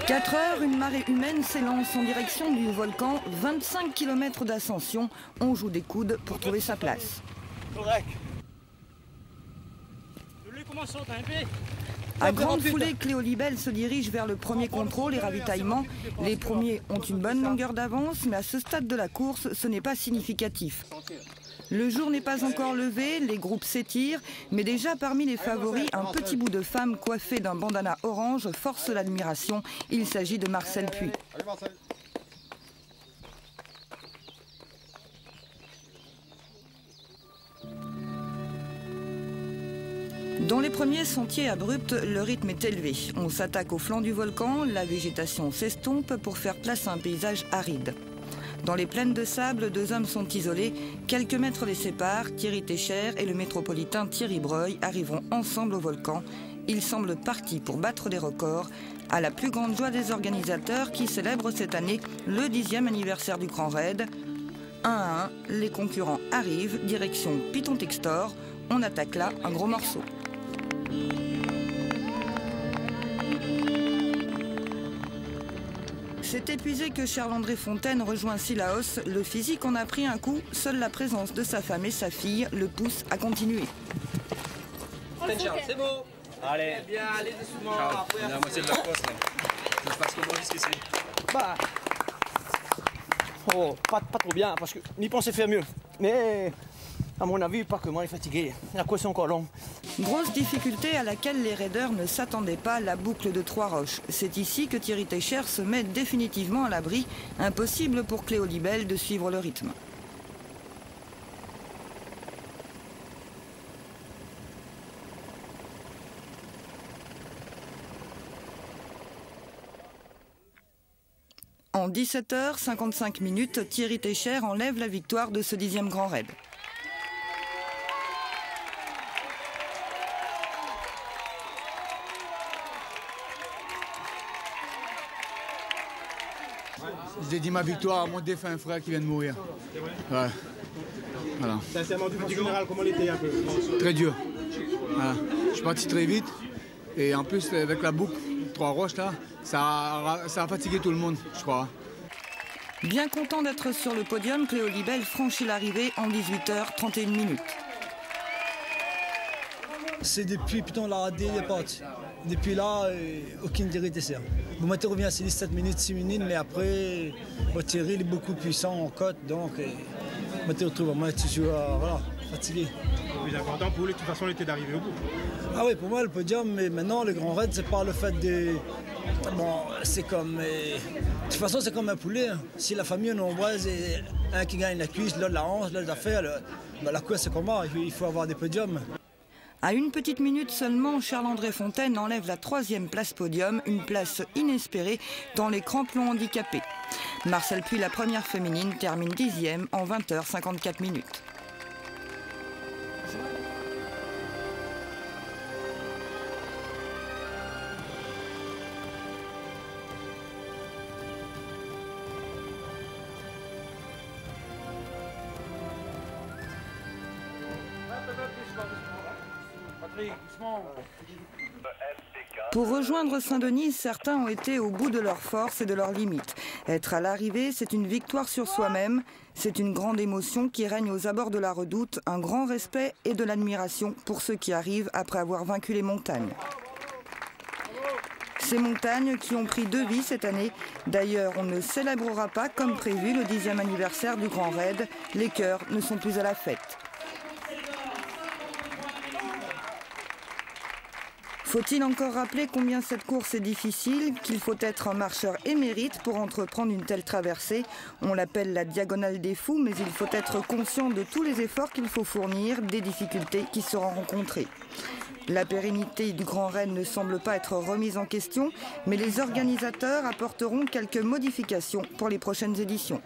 4 heures, une marée humaine s'élance en direction du volcan. 25 km d'ascension. On joue des coudes pour trouver sa place. À grande foulée, Cléo Libelle se dirige vers le premier contrôle et ravitaillement. Les premiers ont une bonne longueur d'avance, mais à ce stade de la course, ce n'est pas significatif. Le jour n'est pas encore levé, les groupes s'étirent, mais déjà parmi les favoris, un petit bout de femme coiffée d'un bandana orange force l'admiration. Il s'agit de Marcel Puy. Dans les premiers sentiers abrupts, le rythme est élevé. On s'attaque au flanc du volcan, la végétation s'estompe pour faire place à un paysage aride. Dans les plaines de sable, 2 hommes sont isolés. Quelques mètres les séparent. Thierry Técher et le métropolitain Thierry Breuil arriveront ensemble au volcan. Ils semblent partis pour battre des records, à la plus grande joie des organisateurs qui célèbrent cette année le 10e anniversaire du Grand Raid. 1 à 1, les concurrents arrivent, direction Piton Textor. On attaque là un gros morceau. C'est épuisé que Charles-André Fontaine rejoint Sillaos. Le physique en a pris un coup. Seule la présence de sa femme et sa fille le pousse à continuer. C'est beau. Allez, bien, allez doucement. On est à la moitié de la course là. Ça se passe comment jusqu'ici? Pas trop bien, parce que n'y pensais faire mieux. Mais à mon avis, pas que moi, il est fatigué. La course est encore longue. Grosse difficulté à laquelle les raiders ne s'attendaient pas, la boucle de Trois-Roches. C'est ici que Thierry Técher se met définitivement à l'abri. Impossible pour Cléo Libelle de suivre le rythme. En 17h55, Thierry Técher enlève la victoire de ce 10e Grand Raid. Je dédie ma victoire à mon défunt frère qui vient de mourir. Ouais. Voilà. Sincèrement, du général, comment il était un peu? Très dur. Voilà. Je suis parti très vite. Et en plus, avec la boucle Trois-Roches, là, ça a fatigué tout le monde, je crois. Bien content d'être sur le podium, Cléo Libelle franchit l'arrivée en 18h31. C'est depuis Piton la radé les parti. Depuis là, aucune Thierry Técher. Bon, moi, tu reviens à 7 minutes, 6 minutes, mais après, Thierry il est beaucoup puissant en côte, donc moi, tu retrouves, moi, tu suis voilà, fatigué. Oui, l'important pour lui, de toute façon, il était d'arriver au bout. Ah oui, pour moi, le podium, mais maintenant, le Grand Raid, c'est pas le fait de... Bon, c'est comme... De toute façon, c'est comme un poulet. Hein. Si la famille est nombreuse, et un qui gagne la cuisse, l'autre la hanche, l'autre la fer, la course, c'est comment? Il faut avoir des podiums. À une petite minute seulement, Charles-André Fontaine enlève la 3e place podium, une place inespérée dans les crampons handicapés. Marcel Puy, la première féminine, termine 10e en 20h54. Pour rejoindre Saint-Denis, certains ont été au bout de leurs forces et de leurs limites. Être à l'arrivée, c'est une victoire sur soi-même. C'est une grande émotion qui règne aux abords de la redoute, un grand respect et de l'admiration pour ceux qui arrivent après avoir vaincu les montagnes. Ces montagnes qui ont pris 2 vies cette année. D'ailleurs, on ne célébrera pas comme prévu le 10e anniversaire du Grand Raid. Les cœurs ne sont plus à la fête. Faut-il encore rappeler combien cette course est difficile, qu'il faut être un marcheur émérite pour entreprendre une telle traversée? On l'appelle la diagonale des fous, mais il faut être conscient de tous les efforts qu'il faut fournir, des difficultés qui seront rencontrées. La pérennité du Grand Raid ne semble pas être remise en question, mais les organisateurs apporteront quelques modifications pour les prochaines éditions.